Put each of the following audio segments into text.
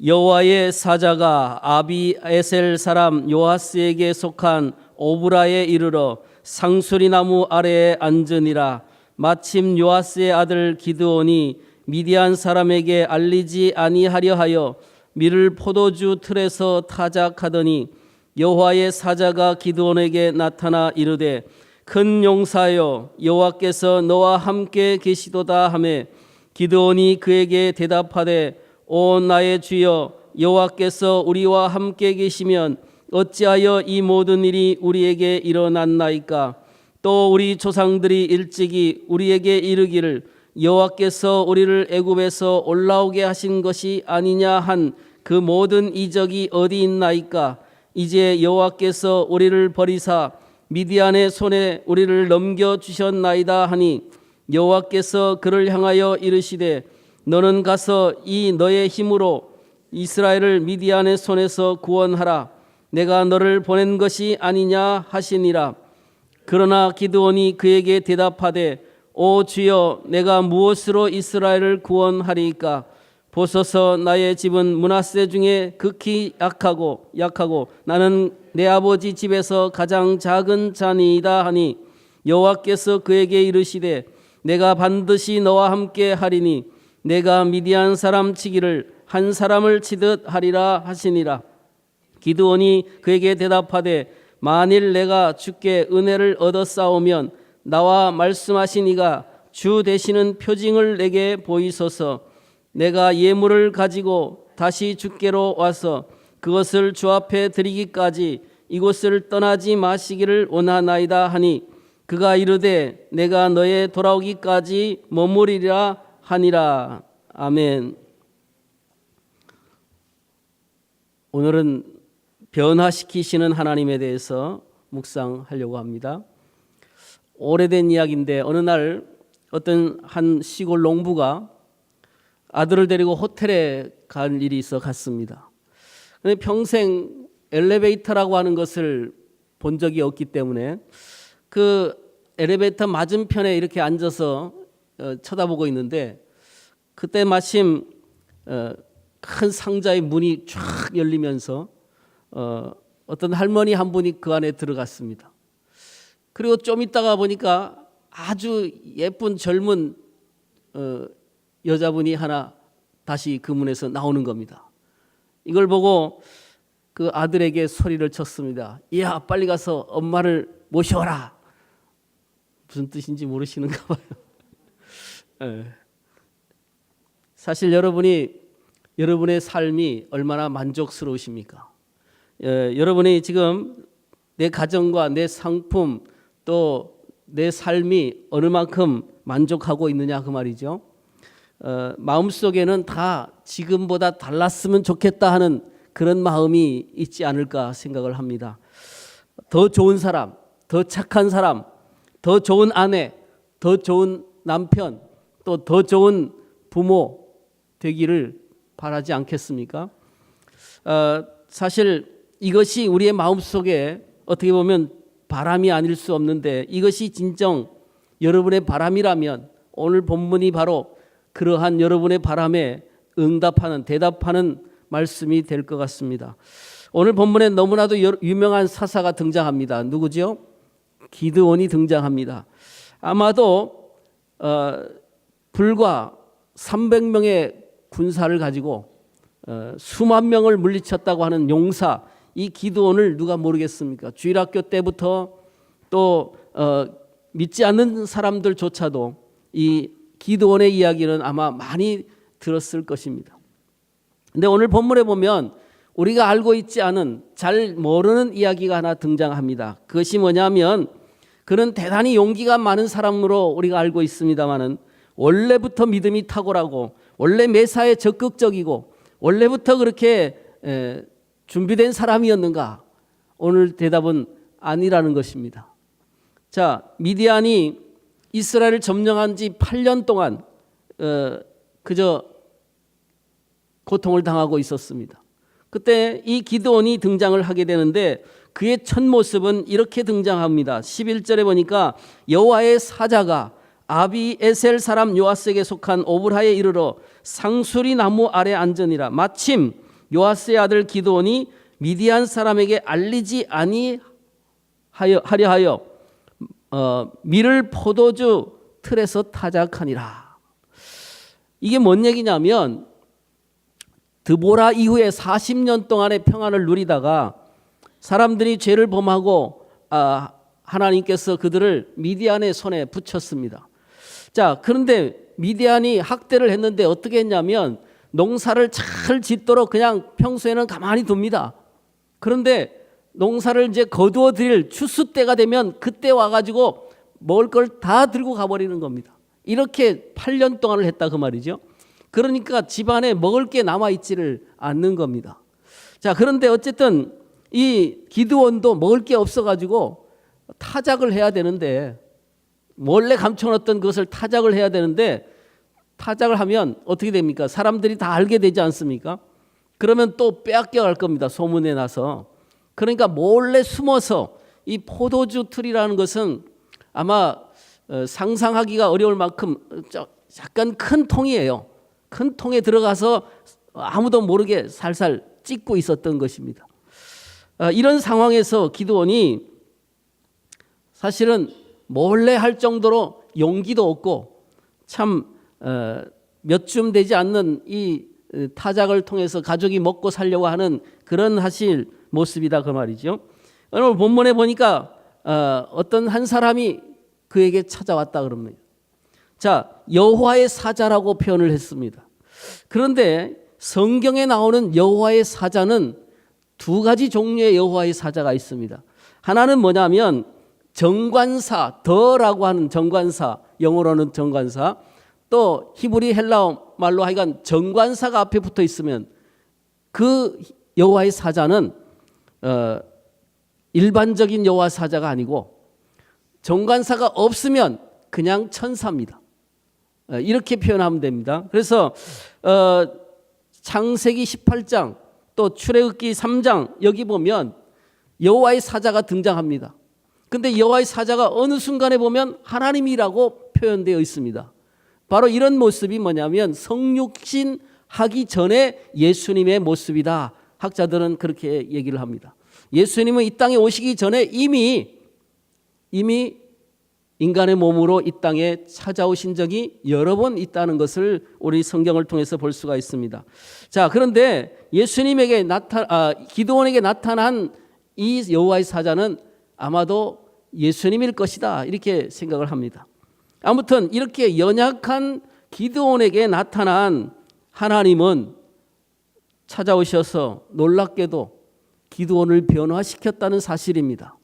여호와의 사자가 아비에셀 사람 요아스에게 속한 오브라에 이르러 상수리 나무 아래에 앉으니라. 마침 요아스의 아들 기드온이 미디안 사람에게 알리지 아니하려 하여 밀을 포도주 틀에서 타작하더니 여호와의 사자가 기드온에게 나타나 이르되 큰 용사여 여호와께서 너와 함께 계시도다 하매 기드온이 그에게 대답하되 오 나의 주여 여호와께서 우리와 함께 계시면 어찌하여 이 모든 일이 우리에게 일어났나이까. 또 우리 조상들이 일찍이 우리에게 이르기를 여호와께서 우리를 애굽에서 올라오게 하신 것이 아니냐 한 그 모든 이적이 어디 있나이까. 이제 여호와께서 우리를 버리사 미디안의 손에 우리를 넘겨주셨나이다 하니 여호와께서 그를 향하여 이르시되 너는 가서 이 너의 힘으로 이스라엘을 미디안의 손에서 구원하라. 내가 너를 보낸 것이 아니냐 하시니라. 그러나 기드온이 그에게 대답하되 오 주여 내가 무엇으로 이스라엘을 구원하리이까. 보소서 나의 집은 므낫세 중에 극히 약하고 나는 내 아버지 집에서 가장 작은 자니이다 하니 여호와께서 그에게 이르시되 내가 반드시 너와 함께 하리니 내가 미디안 사람 치기를 한 사람을 치듯 하리라 하시니라. 기드온이 그에게 대답하되 만일 내가 주께 은혜를 얻었사오면 나와 말씀하신 이가 주 되시는 표징을 내게 보이소서. 내가 예물을 가지고 다시 주께로 와서 그것을 주 앞에 드리기까지 이곳을 떠나지 마시기를 원하나이다 하니 그가 이르되 내가 너의 돌아오기까지 머무리리라 하니라. 아멘. 오늘은 변화시키시는 하나님에 대해서 묵상하려고 합니다. 오래된 이야기인데 어느 날 어떤 한 시골 농부가 아들을 데리고 호텔에 갈 일이 있어 갔습니다. 그런데 평생 엘리베이터라고 하는 것을 본 적이 없기 때문에 그 엘리베이터 맞은편에 이렇게 앉아서 쳐다보고 있는데 그때 마침 큰 상자의 문이 쫙 열리면서 어떤 할머니 한 분이 그 안에 들어갔습니다. 그리고 좀 있다가 보니까 아주 예쁜 젊은 여자분이 하나 다시 그 문에서 나오는 겁니다. 이걸 보고 그 아들에게 소리를 쳤습니다. 이야 빨리 가서 엄마를 모셔라. 무슨 뜻인지 모르시는가 봐요. 사실 여러분의 삶이 얼마나 만족스러우십니까? 여러분이 지금 내 가정과 내 상품 또 내 삶이 어느 만큼 만족하고 있느냐 그 말이죠. 마음속에는 다 지금보다 달랐으면 좋겠다 하는 그런 마음이 있지 않을까 생각을 합니다. 더 좋은 사람, 더 착한 사람, 더 좋은 아내, 더 좋은 남편, 또 더 좋은 부모 되기를 바라지 않겠습니까? 사실 이것이 우리의 마음속에 어떻게 보면 바람이 아닐 수 없는데 이것이 진정 여러분의 바람이라면 오늘 본문이 바로 그러한 여러분의 바람에 응답하는 대답하는 말씀이 될 것 같습니다. 오늘 본문에 너무나도 유명한 사사가 등장합니다. 누구죠? 기드온이 등장합니다. 아마도 불과 300명의 군사를 가지고 수만 명을 물리쳤다고 하는 용사 이 기드온을 누가 모르겠습니까? 주일학교 때부터 또 믿지 않는 사람들조차도 이 기드온의 이야기는 아마 많이 들었을 것입니다. 근데 오늘 본문에 보면 우리가 알고 있지 않은 잘 모르는 이야기가 하나 등장합니다. 그것이 뭐냐면 그는 대단히 용기가 많은 사람으로 우리가 알고 있습니다만은 원래부터 믿음이 탁월하고 원래 매사에 적극적이고 원래부터 그렇게 준비된 사람이었는가? 오늘 대답은 아니라는 것입니다. 자, 미디안이 이스라엘을 점령한 지 8년 동안 그저 고통을 당하고 있었습니다. 그때 이 기드온이 등장을 하게 되는데 그의 첫 모습은 이렇게 등장합니다. 11절에 보니까 여호와의 사자가 아비에셀 사람 요아스에게 속한 오브라에 이르러 상수리 나무 아래 앉으니라. 마침 요아스의 아들 기드온이 미디안 사람에게 알리지 아니하려 하여 밀을 포도주 틀에서 타작하니라. 이게 뭔 얘기냐면 드보라 이후에 40년 동안의 평안을 누리다가 사람들이 죄를 범하고 하나님께서 그들을 미디안의 손에 붙였습니다. 자, 그런데 미디안이 학대를 했는데 어떻게 했냐면 농사를 잘 짓도록 그냥 평소에는 가만히 둡니다. 그런데 농사를 이제 거두어 드릴 추수 때가 되면 그때 와가지고 먹을 걸 다 들고 가버리는 겁니다. 이렇게 8년 동안을 했다 그 말이죠. 그러니까 집안에 먹을 게 남아있지를 않는 겁니다. 자, 그런데 어쨌든 이 기드온도 먹을 게 없어가지고 타작을 해야 되는데 몰래 감춰놨던 그것을 타작을 해야 되는데 타작을 하면 어떻게 됩니까? 사람들이 다 알게 되지 않습니까? 그러면 또 빼앗겨 갈 겁니다. 소문에 나서. 그러니까 몰래 숨어서 이 포도주 틀이라는 것은 아마 상상하기가 어려울 만큼 약간 큰 통이에요. 큰 통에 들어가서 아무도 모르게 살살 찢고 있었던 것입니다. 이런 상황에서 기드온이 사실은 몰래 할 정도로 용기도 없고 참 몇 줌 되지 않는 이 타작을 통해서 가족이 먹고 살려고 하는 그런 하실 모습이다 그 말이죠. 오늘 본문에 보니까 어떤 한 사람이 그에게 찾아왔다 그럽니다. 자, 여호와의 사자라고 표현을 했습니다. 그런데 성경에 나오는 여호와의 사자는 두 가지 종류의 여호와의 사자가 있습니다. 하나는 뭐냐면 정관사, 더라고 하는 정관사, 영어로는 정관사, 또 히브리 헬라어 말로 하여간 정관사가 앞에 붙어 있으면 그 여호와의 사자는 일반적인 여호와 사자가 아니고 정관사가 없으면 그냥 천사입니다. 이렇게 표현하면 됩니다. 그래서 창세기 18장 또 출애굽기 3장 여기 보면 여호와의 사자가 등장합니다. 근데 여호와의 사자가 어느 순간에 보면 하나님이라고 표현되어 있습니다. 바로 이런 모습이 뭐냐면 성육신 하기 전에 예수님의 모습이다. 학자들은 그렇게 얘기를 합니다. 예수님은 이 땅에 오시기 전에 이미 인간의 몸으로 이 땅에 찾아오신 적이 여러 번 있다는 것을 우리 성경을 통해서 볼 수가 있습니다. 자, 그런데 예수님에게 기드온에게 나타난 이 여호와의 사자는 아마도 예수님일 것이다 이렇게 생각을 합니다. 아무튼 이렇게 연약한 기드온에게 나타난 하나님은 찾아오셔서 놀랍게도 기드온을 변화시켰다는 사실입니다.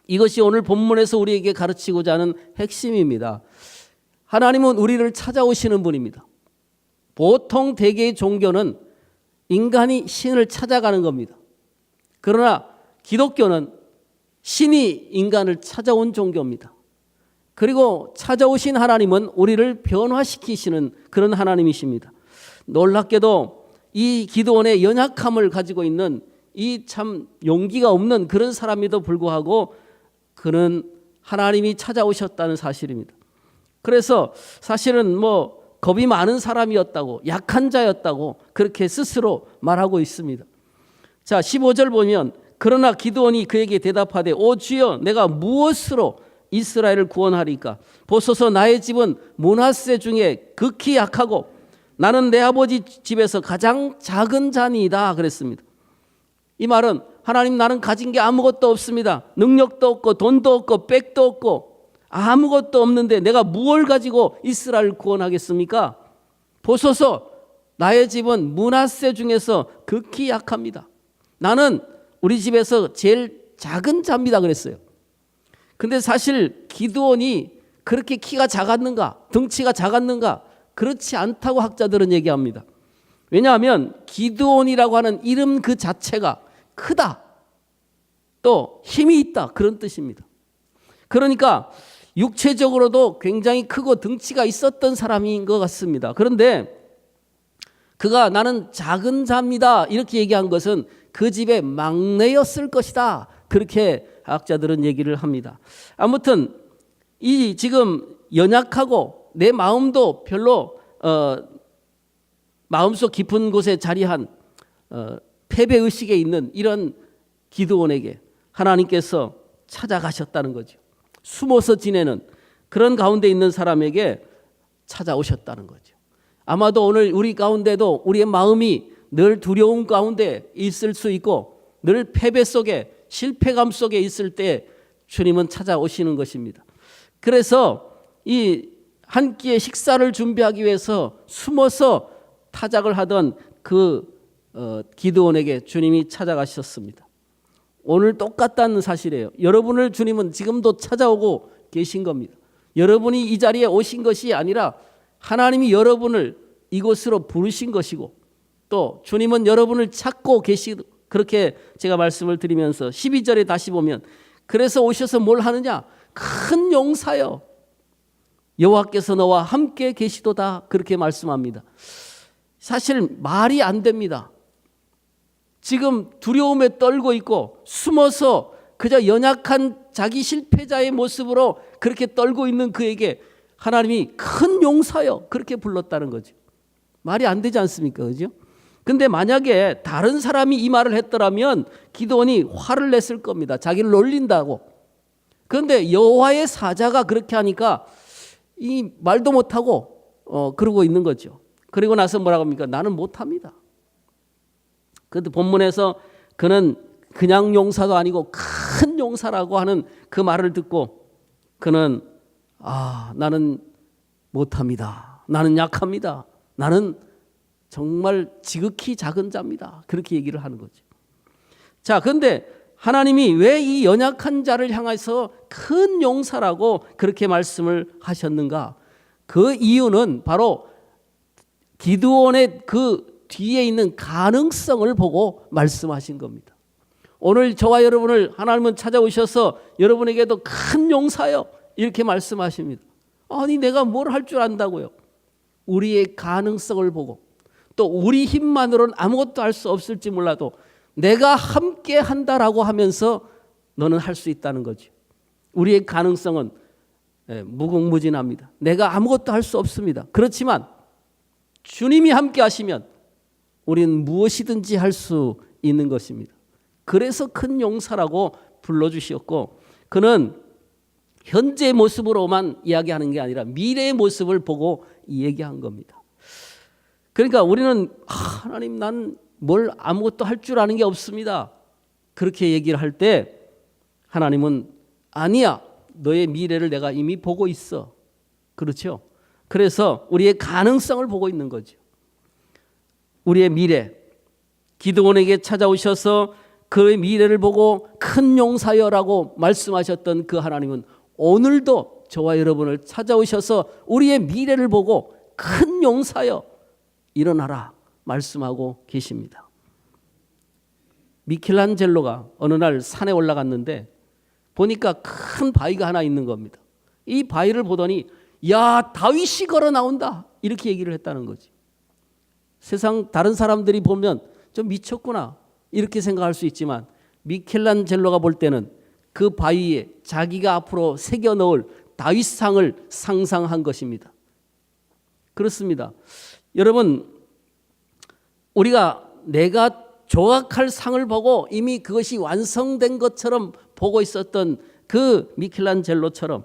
이것이 오늘 본문에서 우리에게 가르치고자 하는 핵심입니다. 하나님은 우리를 찾아오시는 분입니다. 보통 대개의 종교는 인간이 신을 찾아가는 겁니다. 그러나 기독교는 신이 인간을 찾아온 종교입니다. 그리고 찾아오신 하나님은 우리를 변화시키시는 그런 하나님이십니다. 놀랍게도 이 기드온의 연약함을 가지고 있는 이 참 용기가 없는 그런 사람에도 불구하고 그는 하나님이 찾아오셨다는 사실입니다. 그래서 사실은 겁이 많은 사람이었다고, 약한 자였다고 그렇게 스스로 말하고 있습니다. 자, 15절 보면 그러나 기드온이 그에게 대답하되 오 주여 내가 무엇으로 이스라엘을 구원하리까? 보소서 나의 집은 므낫세 중에 극히 약하고 나는 내 아버지 집에서 가장 작은 자니이다 그랬습니다. 이 말은 하나님 나는 가진 게 아무것도 없습니다. 능력도 없고 돈도 없고 백도 없고 아무것도 없는데 내가 무엇을 가지고 이스라엘을 구원하겠습니까? 보소서 나의 집은 므낫세 중에서 극히 약합니다. 나는 우리 집에서 제일 작은 자입니다 그랬어요. 근데 사실 기드온이 그렇게 키가 작았는가, 덩치가 작았는가? 그렇지 않다고 학자들은 얘기합니다. 왜냐하면 기드온이라고 하는 이름 그 자체가 크다, 또 힘이 있다 그런 뜻입니다. 그러니까 육체적으로도 굉장히 크고 덩치가 있었던 사람인 것 같습니다. 그런데 그가 나는 작은 자입니다 이렇게 얘기한 것은 그 집의 막내였을 것이다 그렇게 학자들은 얘기를 합니다. 아무튼 이 지금 연약하고 내 마음도 별로 마음속 깊은 곳에 자리한 패배의식에 있는 이런 기드온에게 하나님께서 찾아가셨다는 거죠. 숨어서 지내는 그런 가운데 있는 사람에게 찾아오셨다는 거죠. 아마도 오늘 우리 가운데도 우리의 마음이 늘 두려움 가운데 있을 수 있고 늘 패배 속에 실패감 속에 있을 때 주님은 찾아오시는 것입니다. 그래서 이 한 끼의 식사를 준비하기 위해서 숨어서 타작을 하던 그 기드온에게 주님이 찾아가셨습니다. 오늘 똑같다는 사실이에요. 여러분을 주님은 지금도 찾아오고 계신 겁니다. 여러분이 이 자리에 오신 것이 아니라 하나님이 여러분을 이곳으로 부르신 것이고 또 주님은 여러분을 찾고 계시 그렇게 제가 말씀을 드리면서 12절에 다시 보면 그래서 오셔서 뭘 하느냐? 큰 용사여 여호와께서 너와 함께 계시도다 그렇게 말씀합니다. 사실 말이 안 됩니다. 지금 두려움에 떨고 있고 숨어서 그저 연약한 자기 실패자의 모습으로 그렇게 떨고 있는 그에게 하나님이 큰 용사여 그렇게 불렀다는 거죠. 말이 안 되지 않습니까? 그죠? 근데 만약에 다른 사람이 이 말을 했더라면 기드온이 화를 냈을 겁니다. 자기를 놀린다고. 그런데 여호와의 사자가 그렇게 하니까 이 말도 못하고 그러고 있는 거죠. 그리고 나서 뭐라고 합니까? 나는 못합니다. 그런데 본문에서 그는 그냥 용사도 아니고 큰 용사라고 하는 그 말을 듣고 그는 나는 못합니다. 나는 약합니다. 나는 정말 지극히 작은 자입니다. 그렇게 얘기를 하는 거죠. 자, 그런데 하나님이 왜 이 연약한 자를 향해서 큰 용사라고 그렇게 말씀을 하셨는가? 그 이유는 바로 기드온의 그 뒤에 있는 가능성을 보고 말씀하신 겁니다. 오늘 저와 여러분을 하나님은 찾아오셔서 여러분에게도 큰 용사요 이렇게 말씀하십니다. 아니 내가 뭘 할 줄 안다고요? 우리의 가능성을 보고 또 우리 힘만으로는 아무것도 할 수 없을지 몰라도 내가 함께 한다라고 하면서 너는 할 수 있다는 거죠. 우리의 가능성은 무궁무진합니다. 내가 아무것도 할 수 없습니다. 그렇지만 주님이 함께 하시면 우리는 무엇이든지 할 수 있는 것입니다. 그래서 큰 용사라고 불러주셨고 그는 현재의 모습으로만 이야기하는 게 아니라 미래의 모습을 보고 얘기한 겁니다. 그러니까 우리는 하나님 난 뭘 아무것도 할 줄 아는 게 없습니다. 그렇게 얘기를 할 때 하나님은 아니야. 너의 미래를 내가 이미 보고 있어. 그렇죠? 그래서 우리의 가능성을 보고 있는 거죠. 우리의 미래. 기드온에게 찾아오셔서 그의 미래를 보고 큰 용사여라고 말씀하셨던 그 하나님은 오늘도 저와 여러분을 찾아오셔서 우리의 미래를 보고 큰 용사여 일어나라 말씀하고 계십니다. 미켈란젤로가 어느 날 산에 올라갔는데 보니까 큰 바위가 하나 있는 겁니다. 이 바위를 보더니 야 다윗이 걸어 나온다 이렇게 얘기를 했다는 거지. 세상 다른 사람들이 보면 좀 미쳤구나 이렇게 생각할 수 있지만 미켈란젤로가 볼 때는 그 바위에 자기가 앞으로 새겨 넣을 다윗상을 상상한 것입니다. 그렇습니다. 여러분 우리가 내가 조각할 상을 보고 이미 그것이 완성된 것처럼 보고 있었던 그 미켈란젤로처럼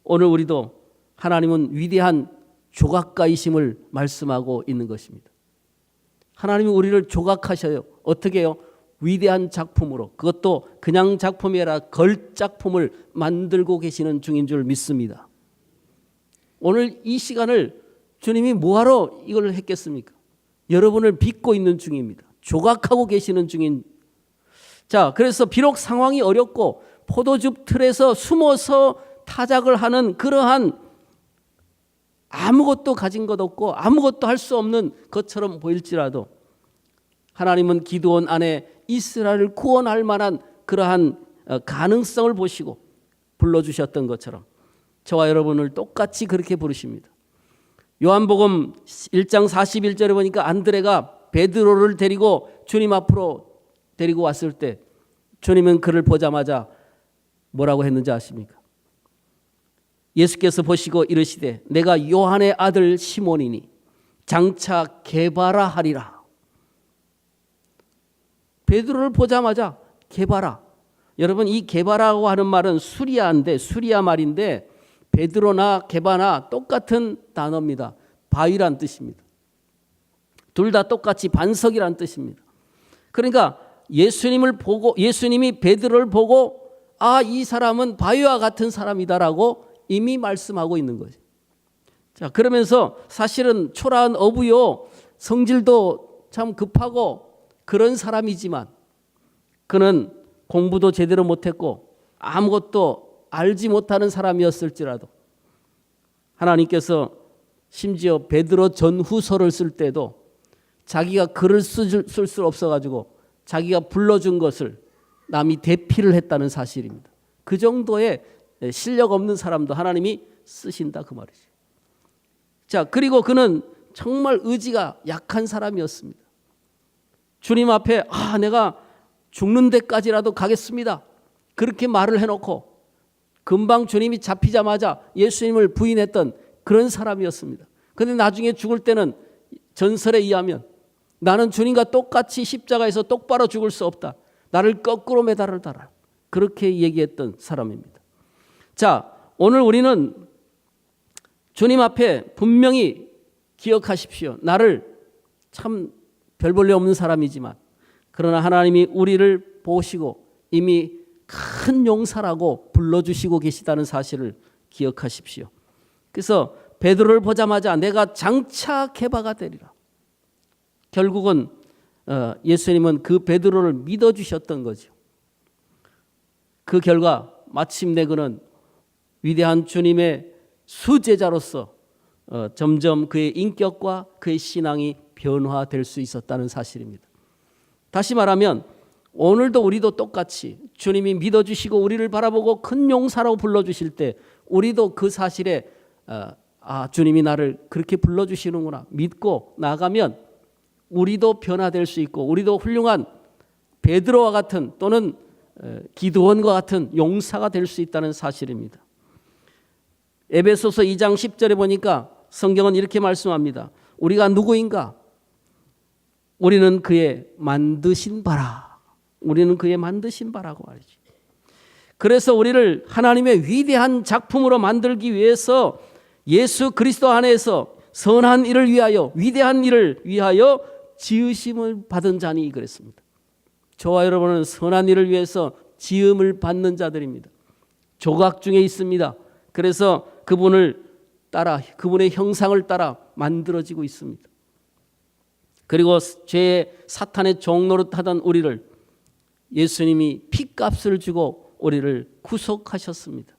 오늘 우리도 하나님은 위대한 조각가이심을 말씀하고 있는 것입니다. 하나님은 우리를 조각하셔요. 어떻게 해요? 위대한 작품으로 그것도 그냥 작품이 아니라 걸작품을 만들고 계시는 중인 줄 믿습니다. 오늘 이 시간을 주님이 뭐하러 이걸 했겠습니까? 여러분을 빚고 있는 중입니다. 조각하고 계시는 중인. 자, 그래서 비록 상황이 어렵고 포도즙 틀에서 숨어서 타작을 하는 그러한 아무것도 가진 것 없고 아무것도 할 수 없는 것처럼 보일지라도 하나님은 기드온 안에 이스라엘을 구원할 만한 그러한 가능성을 보시고 불러주셨던 것처럼 저와 여러분을 똑같이 그렇게 부르십니다. 요한복음 1장 41절에 보니까 안드레가 베드로를 데리고 주님 앞으로 데리고 왔을 때 주님은 그를 보자마자 뭐라고 했는지 아십니까? 예수께서 보시고 이르시되 내가 요한의 아들 시몬이니 장차 개바라하리라. 베드로를 보자마자 개바라. 여러분, 이 개바라고 하는 말은 수리아 말인데 베드로나 개바나 똑같은 단어입니다. 바위란 뜻입니다. 둘 다 똑같이 반석이란 뜻입니다. 그러니까 예수님이 베드로를 보고 이 사람은 바위와 같은 사람이다라고 이미 말씀하고 있는 거죠. 자, 그러면서 사실은 초라한 어부요, 성질도 참 급하고 그런 사람이지만 그는 공부도 제대로 못했고 아무것도 알지 못하는 사람이었을지라도 하나님께서 심지어 베드로 전후서를 쓸 때도 자기가 글을 쓸 수 없어가지고 자기가 불러준 것을 남이 대피를 했다는 사실입니다. 그 정도의 실력 없는 사람도 하나님이 쓰신다 그 말이죠. 자, 그리고 그는 정말 의지가 약한 사람이었습니다. 주님 앞에 내가 죽는 데까지라도 가겠습니다. 그렇게 말을 해놓고 금방 주님이 잡히자마자 예수님을 부인했던 그런 사람이었습니다. 그런데 나중에 죽을 때는 전설에 의하면 나는 주님과 똑같이 십자가에서 똑바로 죽을 수 없다. 나를 거꾸로 매달아라. 그렇게 얘기했던 사람입니다. 자, 오늘 우리는 주님 앞에 분명히 기억하십시오. 나를 참 별 볼일 없는 사람이지만 그러나 하나님이 우리를 보시고 이미 큰 용사라고 불러주시고 계시다는 사실을 기억하십시오. 그래서 베드로를 보자마자 내가 장차 개바가 되리라. 결국은 예수님은 그 베드로를 믿어주셨던 거죠. 그 결과 마침내 그는 위대한 주님의 수제자로서 점점 그의 인격과 그의 신앙이 변화될 수 있었다는 사실입니다. 다시 말하면 오늘도 우리도 똑같이 주님이 믿어주시고 우리를 바라보고 큰 용사라고 불러주실 때 우리도 그 사실에 주님이 나를 그렇게 불러주시는구나 믿고 나가면 우리도 변화될 수 있고 우리도 훌륭한 베드로와 같은 또는 기드온과 같은 용사가 될 수 있다는 사실입니다. 에베소서 2장 10절에 보니까 성경은 이렇게 말씀합니다. 우리가 누구인가? 우리는 그의 만드신 바라. 우리는 그의 만드신 바라고 말이죠. 그래서 우리를 하나님의 위대한 작품으로 만들기 위해서 예수 그리스도 안에서 선한 일을 위하여 위대한 일을 위하여 지으심을 받은 자니 그랬습니다. 저와 여러분은 선한 일을 위해서 지음을 받는 자들입니다. 조각 중에 있습니다. 그래서 그분을 따라 그분의 형상을 따라 만들어지고 있습니다. 그리고 죄의 사탄의 종노릇하던 우리를 예수님이 피값을 주고 우리를 구속하셨습니다.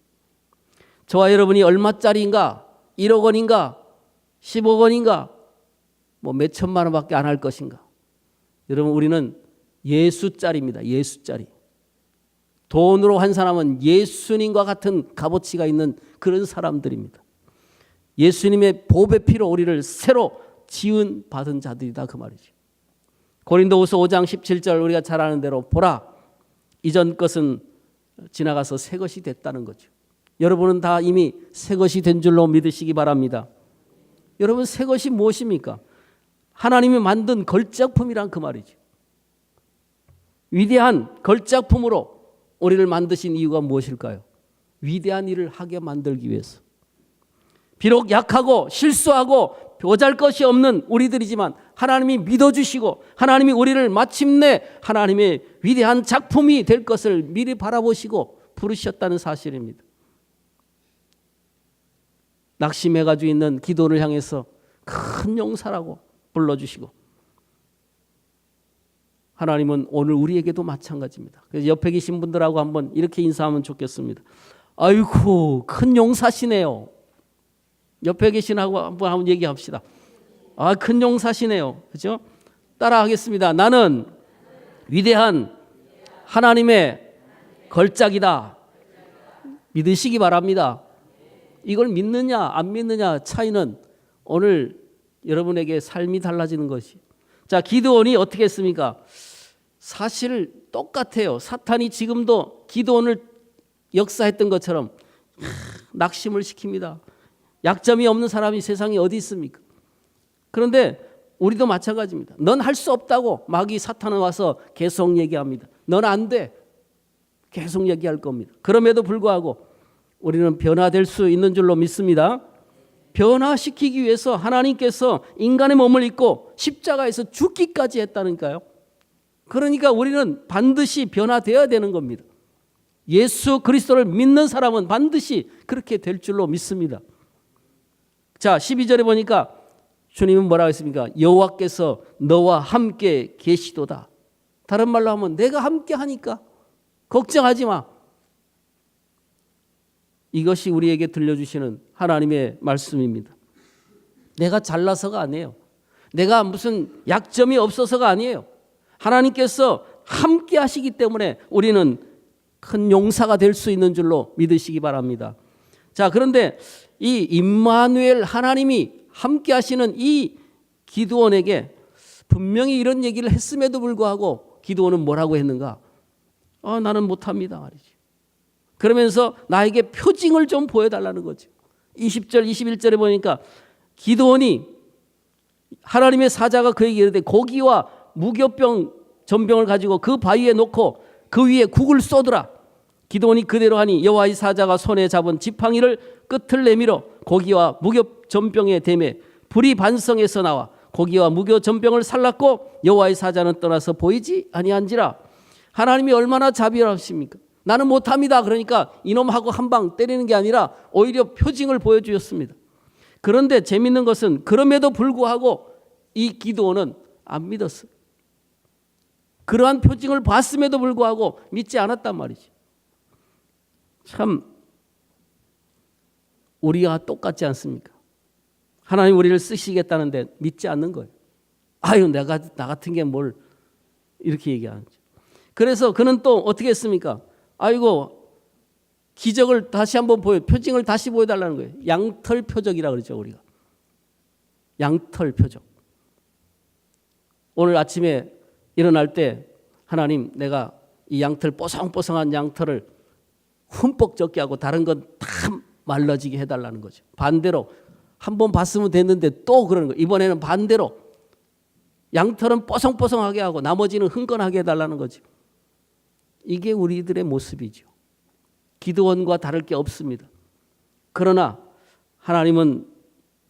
저와 여러분이 얼마짜리인가? 1억 원인가? 10억 원인가? 몇 천만 원밖에 안 할 것인가? 여러분 우리는 예수짜리입니다. 예수짜리. 돈으로 환산하면 예수님과 같은 값어치가 있는 그런 사람들입니다. 예수님의 보배 피로 우리를 새로 지은 받은 자들이다 그 말이죠. 고린도후서 5장 17절 우리가 잘 아는 대로 보라 이전 것은 지나가서 새 것이 됐다는 거죠. 여러분은 다 이미 새 것이 된 줄로 믿으시기 바랍니다. 여러분 새 것이 무엇입니까? 하나님이 만든 걸작품이란 그 말이죠. 위대한 걸작품으로 우리를 만드신 이유가 무엇일까요? 위대한 일을 하게 만들기 위해서. 비록 약하고 실수하고 보잘것이 없는 우리들이지만 하나님이 믿어주시고 하나님이 우리를 마침내 하나님의 위대한 작품이 될 것을 미리 바라보시고 부르셨다는 사실입니다. 낙심해가지고 있는 기도를 향해서 큰 용사라고 불러주시고 하나님은 오늘 우리에게도 마찬가지입니다. 그래서 옆에 계신 분들하고 한번 이렇게 인사하면 좋겠습니다. 아이고 큰 용사시네요. 옆에 계신하고 한번 얘기합시다. 큰 용사시네요. 그렇죠? 따라하겠습니다. 나는 위대한 하나님의 걸작이다. 믿으시기 바랍니다. 이걸 믿느냐 안 믿느냐 차이는 오늘 여러분에게 삶이 달라지는 것이. 자, 기드온이 어떻게 했습니까? 사실 똑같아요. 사탄이 지금도 기드온을 역사했던 것처럼 낙심을 시킵니다. 약점이 없는 사람이 세상에 어디 있습니까? 그런데 우리도 마찬가지입니다. 넌 할 수 없다고 마귀 사탄은 와서 계속 얘기합니다. 넌 안 돼. 계속 얘기할 겁니다. 그럼에도 불구하고 우리는 변화될 수 있는 줄로 믿습니다. 변화시키기 위해서 하나님께서 인간의 몸을 입고 십자가에서 죽기까지 했다니까요. 그러니까 우리는 반드시 변화되어야 되는 겁니다. 예수 그리스도를 믿는 사람은 반드시 그렇게 될 줄로 믿습니다. 자, 12절에 보니까 주님은 뭐라고 했습니까? 여호와께서 너와 함께 계시도다. 다른 말로 하면 내가 함께 하니까 걱정하지 마. 이것이 우리에게 들려주시는 하나님의 말씀입니다. 내가 잘나서가 아니에요. 내가 무슨 약점이 없어서가 아니에요. 하나님께서 함께 하시기 때문에 우리는 큰 용사가 될 수 있는 줄로 믿으시기 바랍니다. 자, 그런데 이 임마누엘 하나님이 함께 하시는 이 기드온에게 분명히 이런 얘기를 했음에도 불구하고 기드온은 뭐라고 했는가? 나는 못합니다 말이지. 그러면서 나에게 표징을 좀 보여달라는 거죠. 20절 21절에 보니까 기드온이 하나님의 사자가 그에게 이르되 고기와 무교병 전병을 가지고 그 바위에 놓고 그 위에 국을 쏟으라. 기드온이 그대로 하니 여호와의 사자가 손에 잡은 지팡이를 끝을 내밀어 고기와 무교 전병에 대매 불이 반성해서 나와 고기와 무교 전병을 살랐고 여호와의 사자는 떠나서 보이지 아니한지라. 하나님이 얼마나 자비하십니까? 나는 못합니다. 그러니까 이놈하고 한 방 때리는 게 아니라 오히려 표징을 보여주셨습니다. 그런데 재밌는 것은 그럼에도 불구하고 이 기드온은 안 믿었어요. 그러한 표징을 봤음에도 불구하고 믿지 않았단 말이지. 참 우리와 똑같지 않습니까? 하나님 우리를 쓰시겠다는데 믿지 않는 거예요. 아유 나 같은 게 뭘 이렇게 얘기하는지. 그래서 그는 또 어떻게 했습니까? 아이고 기적을 다시 한번 표징을 다시 보여달라는 거예요. 양털 표적이라고 그러죠 우리가. 양털 표적. 오늘 아침에 일어날 때 하나님 내가 이 양털 뽀송뽀송한 양털을 흠뻑 젖게 하고 다른 건 다 말라지게 해달라는 거죠. 반대로 한 번 봤으면 됐는데 또 그러는 거예요. 이번에는 반대로 양털은 뽀송뽀송하게 하고 나머지는 흥건하게 해달라는 거죠. 이게 우리들의 모습이죠. 기드온과 다를 게 없습니다. 그러나 하나님은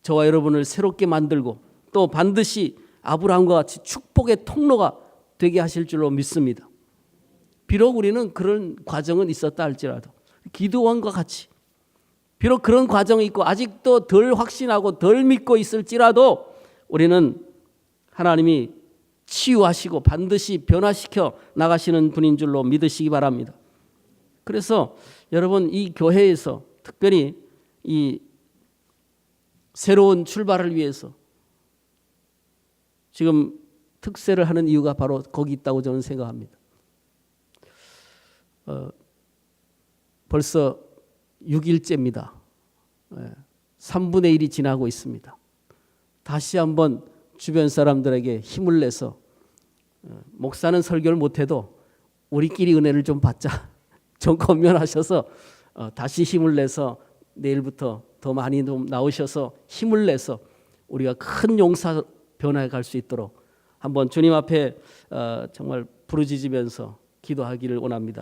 저와 여러분을 새롭게 만들고 또 반드시 아브라함과 같이 축복의 통로가 되게 하실 줄로 믿습니다. 비록 우리는 그런 과정은 있었다 할지라도 기드온과 같이 비록 그런 과정이 있고 아직도 덜 확신하고 덜 믿고 있을지라도 우리는 하나님이 치유하시고 반드시 변화시켜 나가시는 분인 줄로 믿으시기 바랍니다. 그래서 여러분 이 교회에서 특별히 이 새로운 출발을 위해서 지금 특세를 하는 이유가 바로 거기 있다고 저는 생각합니다. 벌써 6일째입니다. 3분의 1이 지나고 있습니다. 다시 한번 주변 사람들에게 힘을 내서 목사는 설교를 못해도 우리끼리 은혜를 좀 받자. 좀 권면하셔서 다시 힘을 내서 내일부터 더 많이 나오셔서 힘을 내서 우리가 큰 용사 변화해 갈 수 있도록 한번 주님 앞에 정말 부르짖으면서 기도하기를 원합니다.